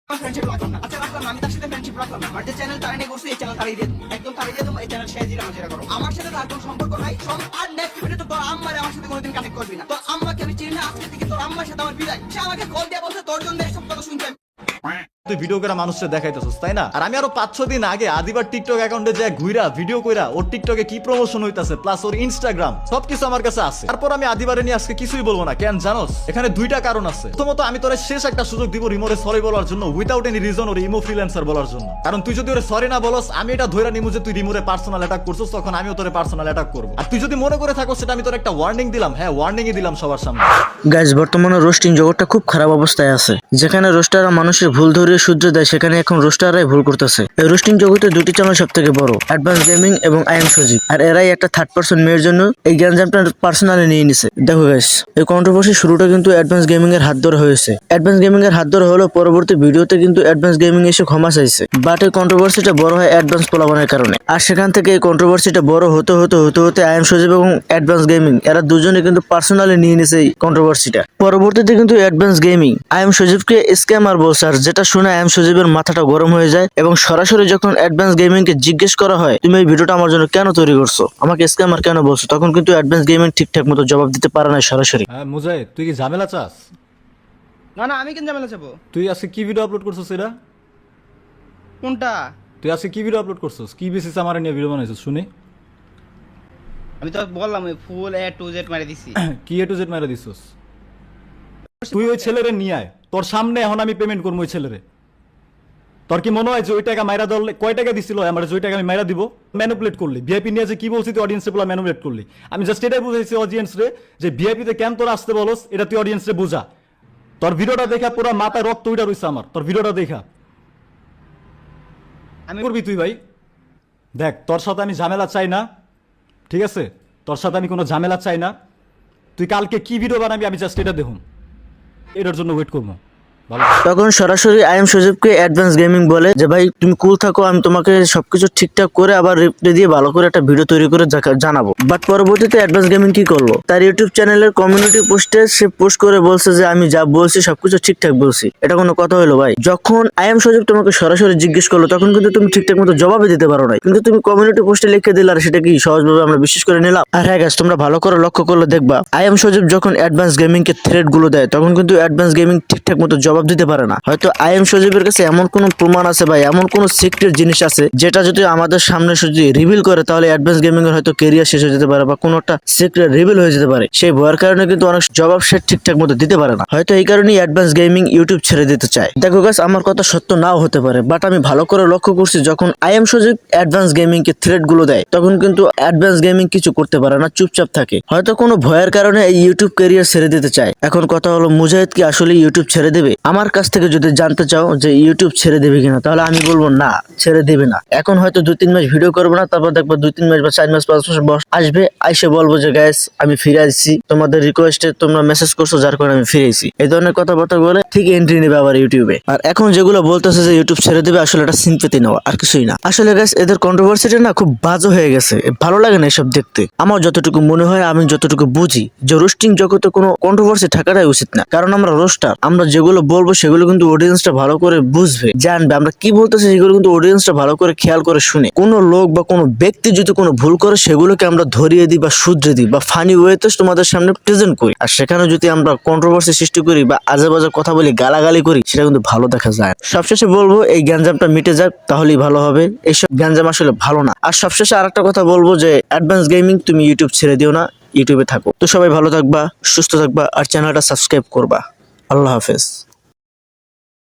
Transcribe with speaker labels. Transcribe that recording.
Speaker 1: Friendship রাখলাম না। আচ্ছা রাখলাম না, আমি তার সাথে ফ্রেন্ডশিপ রাখলাম না। আমার যে চ্যানেল তারা নিয়ে করছে, এই চ্যানেল তারাই দিয়ে দেবো, একদম তারাই দিয়ে দেবো। এই চ্যানেল সে জিরা মজিরা করো, আমার সাথে তার কোনো সম্পর্ক নাই। সব আর নেক্সট ভিডিও তো তোর আম্মারে আমার সাথে কোনোদিন কানেক্ট করবি না। তো আম্মাকে আমি চিনি না, আজকে থেকে তোর আম্মার সাথে আমার বিদায়। সে আমাকে কল দিয়ে বলছে তোর জন্য এসব কথা শুনতে আমি।
Speaker 2: তুই ভিডিও করে মানুষকে দেখাইতেছিস তাই না? আর আমি আরো 5-6 দিন আগে আদিবার টিকটক অ্যাকাউন্টে যে ঘুরা ভিডিও কইরা ওর টিকটকে কি প্রমোশন হইতাছে প্লাস ওর ইনস্টাগ্রাম সবকিছু আমার কাছে আছে। তারপর আমি আদিবারে নিয়ে আজকে কিছুই বলবো না। কেন জানোস? এখানে দুইটা কারণ আছে। প্রথমত আমি তোরে শেষ একটা সুযোগ দিব রিমোরে সরি বলার জন্য উইদাউট এনি রিজন ওর ইমো ফ্রিল্যান্সার বলার জন্য। কারণ তুই যদি ওরে সরি না বলস আমি এটা ধইরা নিমু যে তুই রিমোরে পার্সোনাল অ্যাটাক করছিস, তখন আমিও তোরে পার্সোনাল অ্যাটাক করব। আর তুই যদি মনে করে থাকো সেটা আমি তোর একটা ওয়ার্নিং দিলাম, হ্যাঁ ওয়ার্নিংই দিলাম সবার সামনে।
Speaker 3: গাইজ, বর্তমানে রোস্টিং জগৎটা খুব খারাপ অবস্থায় আছে। যেখানে রোস্টাররা মানুষের ভুল ধরিয়ে শুধরে দেয়, সেখানে এখন রোস্টাররাই ভুল করতেছে। এই রোস্টিং জগতে দুটি চ্যানেল সব থেকে বড়, অ্যাডভান্স গেমিং এবং আই এম সজীব। আর এরাই একটা থার্ড পার্সন মেয়ের জন্য এই গ্যাঞ্জামটা পার্সোনালি নিয়ে নিছে। দেখো গাইজ, এই কন্ট্রোভার্সি শুরুটা কিন্তু অ্যাডভান্স গেমিং এর হাত ধরে হয়েছে। অ্যাডভান্স গেমিং এর হাত ধরে হলেও পরবর্তী ভিডিওতে কিন্তু অ্যাডভান্স গেমিং এসে ক্ষমা চাইছে। বাট এই কন্ট্রোভার্সিটা বড় হয় অ্যাডভান্স পোলাপানের কারণে। আর সেখান থেকে এই কন্ট্রোভার্সিটা বড় হতে হতে আই এম সজীব এবং অ্যাডভান্স গেমিং এরা দুজনে কিন্তু পার্সোনালি নিয়ে নিছে এই কন্ট্রোভার্সিটা। পরবর্তীতে কিন্তু অ্যাডভান্স গেমিং আই এম সজীবকে স্ক্যামার বলছে। আর যেটা শুনে আই এম সজীবের মাথাটা গরম হয়ে যায় এবং সরাসরি যখন অ্যাডভান্স গেমিং কে জিজ্ঞেস করা হয় তুমি এই ভিডিওটা আমার জন্য কেন তৈরি করছো, আমাকে স্ক্যামার কেন বলছো, তখন কিন্তু অ্যাডভান্স গেমিং ঠিকঠাক মতো জবাব দিতে পারে না সরাসরি।
Speaker 2: হ্যাঁ মুজাহিদ, তুই কি ঝামেলা চাস?
Speaker 1: না না, আমি কেন ঝামেলা চাবো?
Speaker 2: তুই আজকে কি ভিডিও আপলোড করছিস? এরা
Speaker 1: কোনটা?
Speaker 2: তুই আজকে কি ভিডিও আপলোড করছিস? কি বেসিস আমার নিয়ে ভিডিও বানাইছিস শুনি?
Speaker 1: আমি তো বললাম ওই ফুল এ টু জেড মারি দিছি।
Speaker 2: কি এ টু জেড মেরে দিছিস? তুই ওই ছেলেরে নিয়ে আয়, তোর সামনে এখন আমি পেমেন্ট করবো ওই ছেলেরে। তোর কি মনে হয় যে ওই টাকা মাইরা ধরলে কয় টাকা দিছিল আমার, যে ওই টাকা আমি মাইরা দিব? ম্যানুপুলেট করলি ভিআইপি নিয়ে, যে কি বলছি তুই অডিয়েন্সে বলা ম্যানুপুলেট করলি। আমি জাস্ট এটাই বুঝাইছি অডিয়েন্স রে যে ভিআইপিতে কেন তোর আসতে বলস, এটা তুই অডিয়েন্স রে বুঝা। তোর ভিডিওটা দেখা পুরো মাথায় রক্ত উইটা রইছে আমার, তোর ভিডিওটা দেখা
Speaker 1: আমি
Speaker 2: করবি তুই ভাই। দেখ তোর সাথে আমি ঝামেলা চাই না, ঠিক আছে? তোর সাথে আমি কোনো ঝামেলা চাই না। তুই কালকে কি ভিডিও বানাবি আমি জাস্ট এটা দেখুন, এটার জন্য ওয়েট করবো। ভালো।
Speaker 3: তখন সরাসরি আই এম সজীবকে অ্যাডভান্স গেমিং বলে যে ভাই তুমি কুল থাকো, আমি তোমাকে সবকিছু ঠিকঠাক করে আবার রিপ্লাই দিয়ে ভালো করে একটা ভিডিও তৈরি করে জানাবো। বাট পরবর্তীতে অ্যাডভান্স গেমিং কি করলো, তার ইউটিউব চ্যানেলের কমিউনিটি পোস্টে সে পোস্ট করে বলছে যে আমি যা বলছি সবকিছু ঠিকঠাক বলছি। এটা কোনো কথা হলো ভাই? যখন আই এম সজীব তোমাকে সরাসরি জিজ্ঞেস করলো তখন কিন্তু তুমি ঠিকঠাক মতো জবাবই দিতে পারো নাই, কিন্তু তুমি কমিউনিটি পোস্টে লিখে দিলে আর সেটা কি সহজভাবে আমরা বিশ্বাস করে নিলাম? আর হ্যাঁ গাইস, তোমরা ভালো করে লক্ষ্য করলে দেখবা আই এম সজীব যখন অ্যাডভান্স গেমিং কে থ্রেড গুলো দেয় তখন কিন্তু অ্যাডভান্স গেমিং ঠিকঠাক মতো জবাব দিতে পারে না। হয়তো আই এম সজীবের কাছে এমন কোন প্রমাণ আছে বা এমন কোন সিক্রেট জিনিস আছে যেটা যদি আমাদের সামনে যদি রিভিল করে তাহলে অ্যাডভান্স গেমিং এর হয়তো ক্যারিয়ার শেষ হয়ে যেতে পারে বা কোনো একটা সিক্রেট রিভিল হয়ে যেতে পারে। সেই ভয়ের কারণে কিন্তু অনেক জবাব সে ঠিকঠাক মতো দিতে পারে না। হয়তো এই কারণেই অ্যাডভান্স গেমিং ইউটিউব ছেড়ে দিতে চায়। দেখো গাইস, আমার কথা সত্য নাও হতে পারে, বাট আমি ভালো করে লক্ষ্য করছি যখন I am Sajib advance gaming K thread গুলো দেয় তখন কিন্তু অ্যাডভান্স গেমিং কিছু করতে পারে না, চুপচাপ থাকে। হয়তো কোনো ভয়ের কারণে এই ইউটিউব ক্যারিয়ার ছেড়ে দিতে চায়। এখন কথা হলো মুজাহিদ কি আসলে ইউটিউব ছেড়ে দেবে? আমার কাছ থেকে যদি জানতে চাও যে ইউটিউব ছেড়ে দেবে কিনা, তাহলে আমি বলবো না, ছেড়ে দেবে না। এখন হয়তো 2-3 মাস ভিডিও করবো না, তারপর দেখবো 2-3 মাস বা 4 মাস 5 মাস আসবে, আইসে বলবো যে গাইস আমি ফিরে আসছি, তোমাদের রিকোয়েস্টে তোমরা মেসেজ করছো যার কারণে আমি ফিরে আসছি। এই ধরনের কথাবার্তা বলে ঠিক এন্ট্রি নেবে আবার ইউটিউবে। আর এখন যেগুলো বলতেছে যে ইউটিউব ছেড়ে দেবে, আসলে এটা সিম্পেথি নেওয়া আর কিছুই না। আসলে গাইস এদের কন্ট্রোভার্সিটা না খুব বাজে হয়ে গেছে, ভালো লাগে না এসব দেখতে। আমার যতটুকু মনে হয়, আমি যতটুকু বুঝি, যে রোস্টিং জগতে কোনো কন্ট্রোভার্সি থাকাটাই উচিত না। কারণ আমরা রোস্টার, আমরা যেগুলো বলবো সেগুলো কিন্তু অডিয়েন্সটা ভালো করে বুঝবে, জানবে আমরা কি বলতেছি, সেগুলো কিন্তু অডিয়েন্সটা ভালো করে খেয়াল করে শুনে। কোনো লোক বা কোনো ব্যক্তি যদি কোনো ভুল করে সেগুলোকে আমরা ধরিয়ে দিই বা শুধরে দিই বা ফানি ওয়েতে তোমাদের সামনে প্রেজেন্ট করি। আর সেখানে যদি আমরা কন্ট্রোভার্সি সৃষ্টি করি বা আজে বাজে কথা বলি, গালাগালি করি, সেটা কিন্তু ভালো দেখা যায়। সবশেষে বলবো এই গ্যাঞ্জামটা মিটে যাক, তাহলেই ভালো হবে। এইসব গ্যাঞ্জাম আসলে ভালো না। আর সবশেষে আরেকটা কথা বলবো যে অ্যাডভান্স গেমিং তুমি ইউটিউব ছেড়ে দিও না, ইউটিউবে থাকো। তো সবাই ভালো থাকবা, সুস্থ থাকবা আর চ্যানেলটা সাবস্ক্রাইব করবা। আল্লাহ হাফেজ।